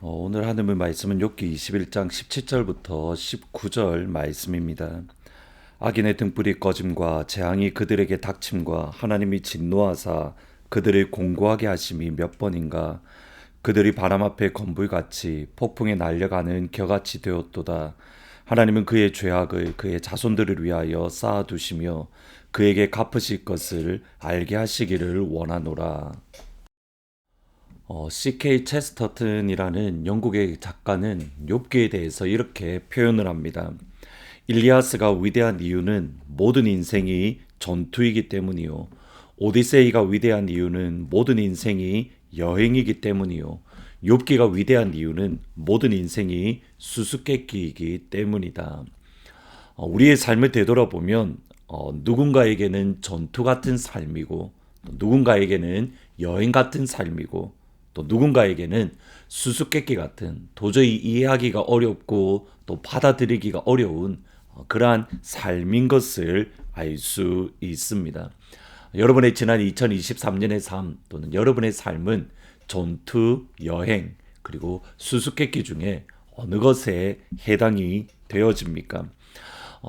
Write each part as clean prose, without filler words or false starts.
오늘 하나님의 말씀은 욥기 21장 17절부터 19절 말씀입니다. 악인의 등불이 꺼짐과 재앙이 그들에게 닥침과 하나님이 진노하사 그들을 공고하게 하심이 몇 번인가. 그들이 바람 앞에 건불같이 폭풍에 날려가는 겨같이 되었도다. 하나님은 그의 죄악을 그의 자손들을 위하여 쌓아두시며 그에게 갚으실 것을 알게 하시기를 원하노라. C.K. 체스터튼이라는 영국의 작가는 욥기에 대해서 이렇게 표현을 합니다. 일리아스가 위대한 이유는 모든 인생이 전투이기 때문이요. 오디세이가 위대한 이유는 모든 인생이 여행이기 때문이요. 욥기가 위대한 이유는 모든 인생이 수수께끼이기 때문이다. 우리의 삶을 되돌아보면 누군가에게는 전투 같은 삶이고 또 누군가에게는 여행 같은 삶이고 또 누군가에게는 수수께끼 같은 도저히 이해하기가 어렵고 또 받아들이기가 어려운 그러한 삶인 것을 알 수 있습니다. 여러분의 지난 2023년의 삶 또는 여러분의 삶은 전투, 여행, 그리고 수수께끼 중에 어느 것에 해당이 되어집니까?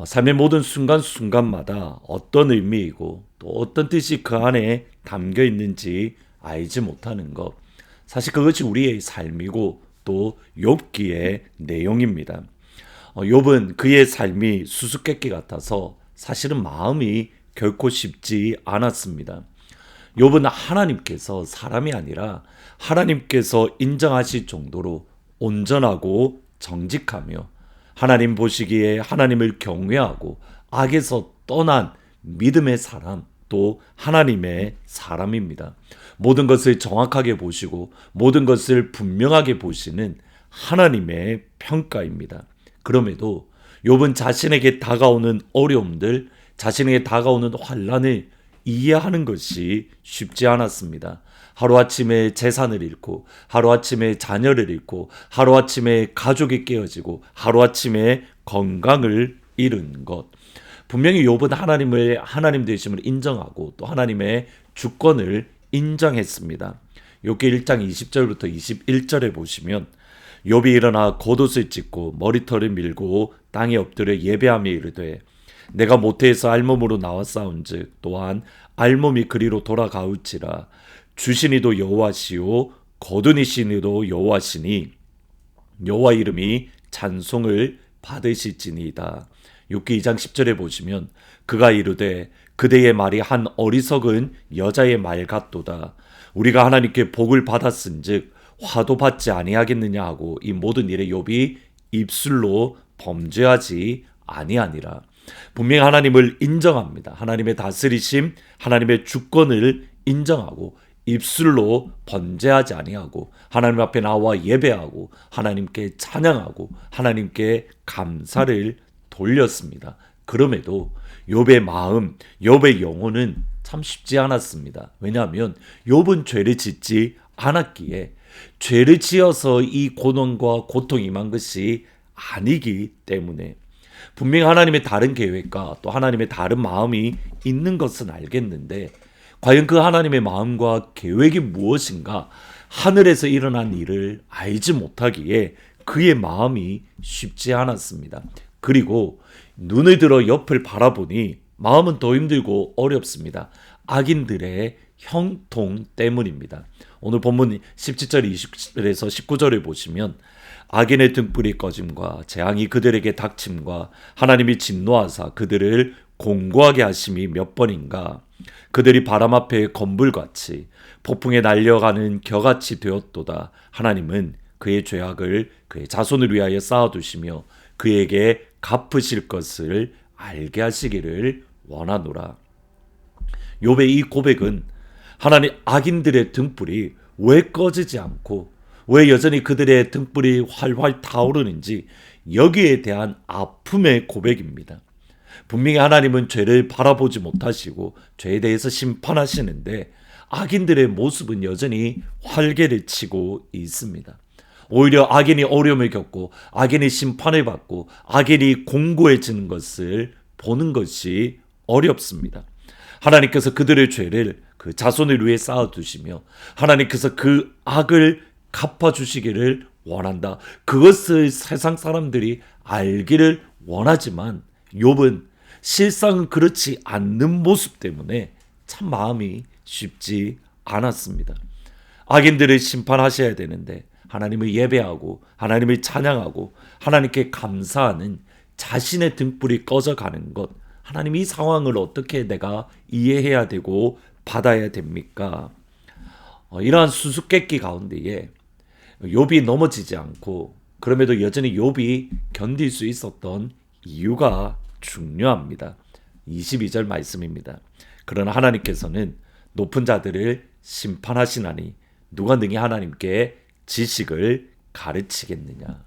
삶의 모든 순간순간마다 어떤 의미이고 또 어떤 뜻이 그 안에 담겨 있는지 알지 못하는 것. 사실 그것이 우리의 삶이고 또 욥기의 내용입니다. 욥은 그의 삶이 수수께끼 같아서 사실은 마음이 결코 쉽지 않았습니다. 욥은 하나님께서 사람이 아니라 하나님께서 인정하실 정도로 온전하고 정직하며 하나님 보시기에 하나님을 경외하고 악에서 떠난 믿음의 사람, 또 하나님의 사람입니다. 모든 것을 정확하게 보시고 모든 것을 분명하게 보시는 하나님의 평가입니다. 그럼에도 욥은 자신에게 다가오는 어려움들, 자신에게 다가오는 환난을 이해하는 것이 쉽지 않았습니다. 하루아침에 재산을 잃고 하루아침에 자녀를 잃고 하루아침에 가족이 깨어지고 하루아침에 건강을 잃은 것. 분명히 욥은 하나님의 하나님 되심을 인정하고 또 하나님의 주권을 인정했습니다. 욥기 1장 20절부터 21절에 보시면 욥이 일어나 겉옷을 찢고 머리털을 밀고 땅에 엎드려 예배하며 이르되 내가 모태에서 알몸으로 나와 싸운즉 또한 알몸이 그리로 돌아가울지라. 주신이도 여호와시요 거두니시니도 여호와시니 여호와 이름이 찬송을 받으실지니이다. 욥기 2장 10절에 보시면 그가 이르되 그대의 말이 한 어리석은 여자의 말 같도다. 우리가 하나님께 복을 받았은즉 화도 받지 아니하겠느냐 하고 이 모든 일에 욥이 입술로 범죄하지 아니하니라. 분명히 하나님을 인정합니다. 하나님의 다스리심, 하나님의 주권을 인정하고 입술로 번제하지 아니하고 하나님 앞에 나와 예배하고 하나님께 찬양하고 하나님께 감사를 돌렸습니다. 그럼에도 욥의 마음, 욥의 영혼은 참 쉽지 않았습니다. 왜냐하면 욥은 죄를 짓지 않았기에 죄를 지어서 이 고난과 고통이 임한 것이 아니기 때문에 분명히 하나님의 다른 계획과 또 하나님의 다른 마음이 있는 것은 알겠는데 과연 그 하나님의 마음과 계획이 무엇인가 하늘에서 일어난 일을 알지 못하기에 그의 마음이 쉽지 않았습니다. 그리고 눈을 들어 옆을 바라보니 마음은 더 힘들고 어렵습니다. 악인들의 형통 때문입니다. 오늘 본문 17절 20절에서 19절을 보시면 악인의 등불이 꺼짐과 재앙이 그들에게 닥침과 하나님이 진노하사 그들을 공고하게 하심이 몇 번인가. 그들이 바람 앞에 건불같이 폭풍에 날려가는 겨같이 되었도다. 하나님은 그의 죄악을 그의 자손을 위하여 쌓아두시며 그에게 갚으실 것을 알게 하시기를 원하노라. 욥의 이 고백은 하나님 악인들의 등불이 왜 꺼지지 않고 왜 여전히 그들의 등불이 활활 타오르는지 여기에 대한 아픔의 고백입니다. 분명히 하나님은 죄를 바라보지 못하시고 죄에 대해서 심판하시는데 악인들의 모습은 여전히 활개를 치고 있습니다. 오히려 악인이 어려움을 겪고 악인이 심판을 받고 악인이 공고해지는 것을 보는 것이 어렵습니다. 하나님께서 그들의 죄를 그 자손을 위해 쌓아두시며 하나님께서 그 악을 갚아주시기를 원한다. 그것을 세상 사람들이 알기를 원하지만 욥은 실상은 그렇지 않는 모습 때문에 참 마음이 쉽지 않았습니다. 악인들을 심판하셔야 되는데 하나님을 예배하고 하나님을 찬양하고 하나님께 감사하는 자신의 등불이 꺼져가는 것, 하나님 이 상황을 어떻게 내가 이해해야 되고 받아야 됩니까? 이러한 수수께끼 가운데에 욥이 넘어지지 않고 그럼에도 여전히 욥이 견딜 수 있었던 이유가 중요합니다. 22절 말씀입니다. 그러나 하나님께서는 높은 자들을 심판하시나니 누가 능히 하나님께 지식을 가르치겠느냐.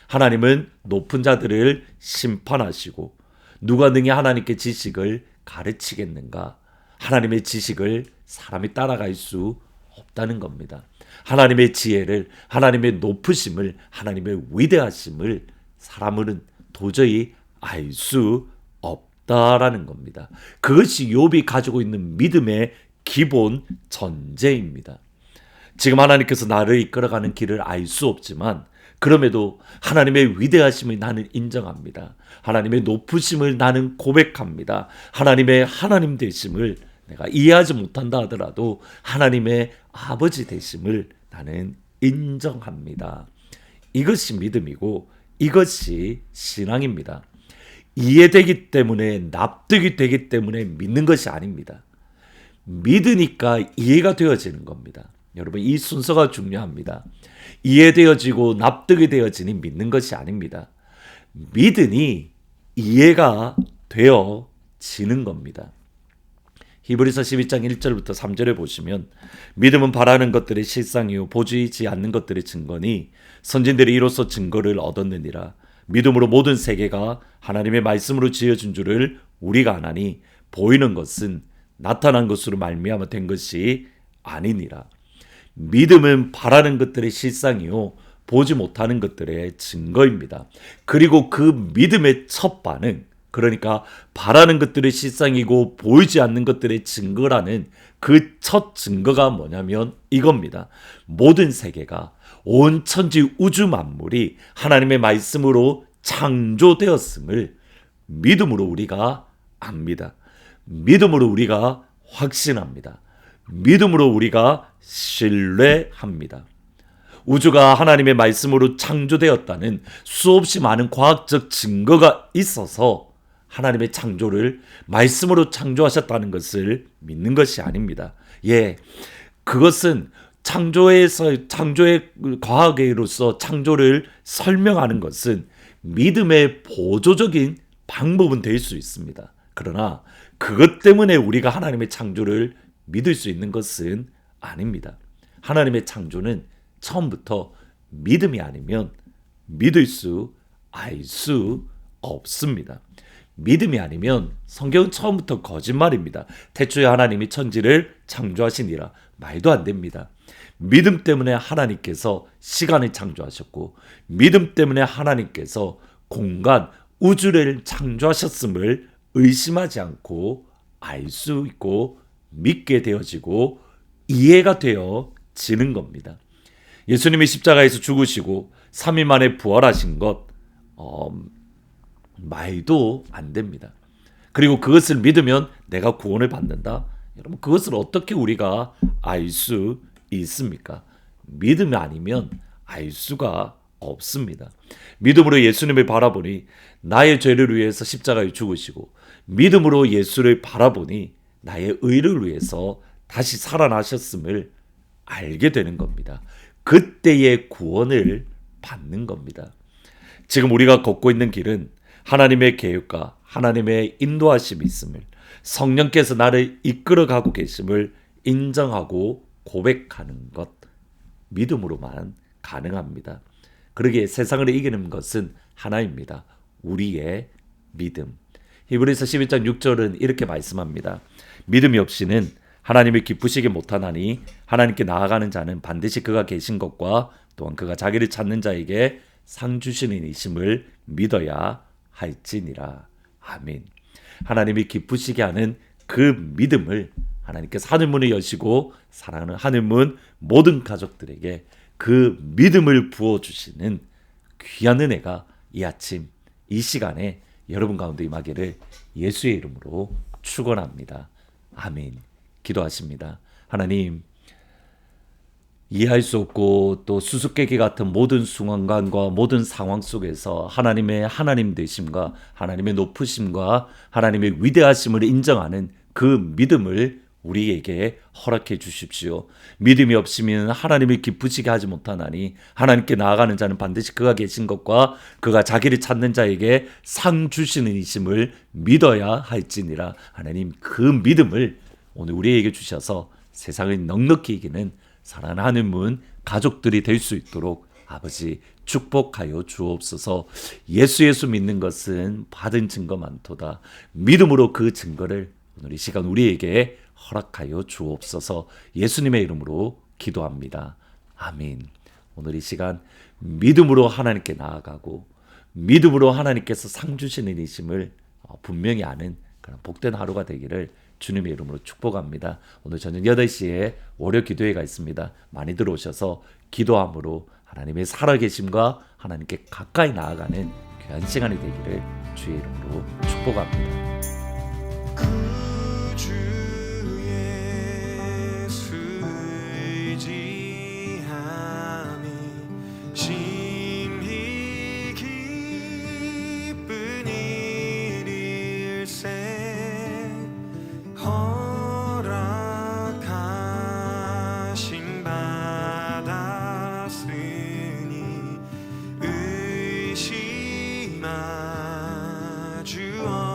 하나님은 높은 자들을 심판하시고 누가 능히 하나님께 지식을 가르치겠는가. 하나님의 지식을 사람이 따라갈 수 없다는 겁니다. 하나님의 지혜를, 하나님의 높으심을, 하나님의 위대하심을 사람은 도저히 알 수 없다라는 겁니다. 그것이 욥이 가지고 있는 믿음의 기본 전제입니다. 지금 하나님께서 나를 이끌어가는 길을 알 수 없지만 그럼에도 하나님의 위대하심을 나는 인정합니다. 하나님의 높으심을 나는 고백합니다. 하나님의 하나님 되심을 내가 이해하지 못한다 하더라도 하나님의 아버지 되심을 나는 인정합니다. 이것이 믿음이고 이것이 신앙입니다. 이해되기 때문에 납득이 되기 때문에 믿는 것이 아닙니다. 믿으니까 이해가 되어지는 겁니다. 여러분 이 순서가 중요합니다. 이해되어지고 납득이 되어지니 믿는 것이 아닙니다. 믿으니 이해가 되어지는 겁니다. 히브리서 12장 1절부터 3절에 보시면 믿음은 바라는 것들의 실상이요 보이지 않는 것들의 증거니 선진들이 이로써 증거를 얻었느니라. 믿음으로 모든 세계가 하나님의 말씀으로 지어진 줄을 우리가 아나니 보이는 것은 나타난 것으로 말미암아 된 것이 아니니라. 믿음은 바라는 것들의 실상이요 보지 못하는 것들의 증거입니다. 그리고 그 믿음의 첫 반응, 그러니까 바라는 것들의 실상이고 보이지 않는 것들의 증거라는 그 첫 증거가 뭐냐면 이겁니다. 모든 세계가 온 천지 우주 만물이 하나님의 말씀으로 창조되었음을 믿음으로 우리가 압니다. 믿음으로 우리가 확신합니다. 믿음으로 우리가 신뢰합니다. 우주가 하나님의 말씀으로 창조되었다는 수없이 많은 과학적 증거가 있어서 하나님의 창조를 말씀으로 창조하셨다는 것을 믿는 것이 아닙니다. 그것은 창조의 과학으로서 창조를 설명하는 것은 믿음의 보조적인 방법은 될 수 있습니다. 그러나 그것 때문에 우리가 하나님의 창조를 믿을 수 있는 것은 아닙니다. 하나님의 창조는 처음부터 믿음이 아니면 믿을 수, 알 수 없습니다. 믿음이 아니면 성경은 처음부터 거짓말입니다. 태초에 하나님이 천지를 창조하시니라. 말도 안 됩니다. 믿음 때문에 하나님께서 시간을 창조하셨고 믿음 때문에 하나님께서 공간, 우주를 창조하셨음을 의심하지 않고 알 수 있고 믿게 되어지고 이해가 되어지는 겁니다. 예수님이 십자가에서 죽으시고 3일 만에 부활하신 것 말도 안 됩니다. 그리고 그것을 믿으면 내가 구원을 받는다. 여러분 그것을 어떻게 우리가 알 수 있습니까? 믿음이 아니면 알 수가 없습니다. 믿음으로 예수님을 바라보니 나의 죄를 위해서 십자가에 죽으시고 믿음으로 예수를 바라보니 나의 의를 위해서 다시 살아나셨음을 알게 되는 겁니다. 그때의 구원을 받는 겁니다. 지금 우리가 걷고 있는 길은 하나님의 계획과 하나님의 인도하심이 있음을, 성령께서 나를 이끌어가고 계심을 인정하고 고백하는 것, 믿음으로만 가능합니다. 그러기에 세상을 이기는 것은 하나입니다. 우리의 믿음. 히브리서 11장 6절은 이렇게 말씀합니다. 믿음이 없이는 하나님을 기쁘시게 못하나니 하나님께 나아가는 자는 반드시 그가 계신 것과 또한 그가 자기를 찾는 자에게 상 주시는 이심을 믿어야 할지니라. 아멘. 하나님이 기쁘시게 하는 그 믿음을 하나님께서 하늘문을 여시고 사랑하는 하늘문 모든 가족들에게 그 믿음을 부어주시는 귀한 은혜가 이 아침 이 시간에 여러분 가운데 임하기를 예수의 이름으로 축원합니다. 아멘. 기도하십니다. 하나님, 이해할 수 없고 또 수수께끼 같은 모든 순간과 모든 상황 속에서 하나님의 하나님 되심과 하나님의 높으심과 하나님의 위대하심을 인정하는 그 믿음을 우리에게 허락해 주십시오. 믿음이 없으면 하나님을 기쁘시게 하지 못하나니 하나님께 나아가는 자는 반드시 그가 계신 것과 그가 자기를 찾는 자에게 상 주시는 이심을 믿어야 할지니라. 하나님, 그 믿음을 오늘 우리에게 주셔서 세상을 넉넉히 이기는 사랑하는 문 가족들이 될 수 있도록 아버지 축복하여 주옵소서. 예수 믿는 것은 받은 증거 많도다. 믿음으로 그 증거를 오늘 이 시간 우리에게 허락하여 주옵소서. 예수님의 이름으로 기도합니다. 아멘. 오늘 이 시간 믿음으로 하나님께 나아가고 믿음으로 하나님께서 상 주시는 이심을 분명히 아는 그런 복된 하루가 되기를 주님의 이름으로 축복합니다. 오늘 저녁 8시에 월요 기도회가 있습니다. 많이 들어오셔서 기도함으로 하나님의 살아계심과 하나님께 가까이 나아가는 귀한 시간이 되기를 주의 이름으로 축복합니다. 의심하주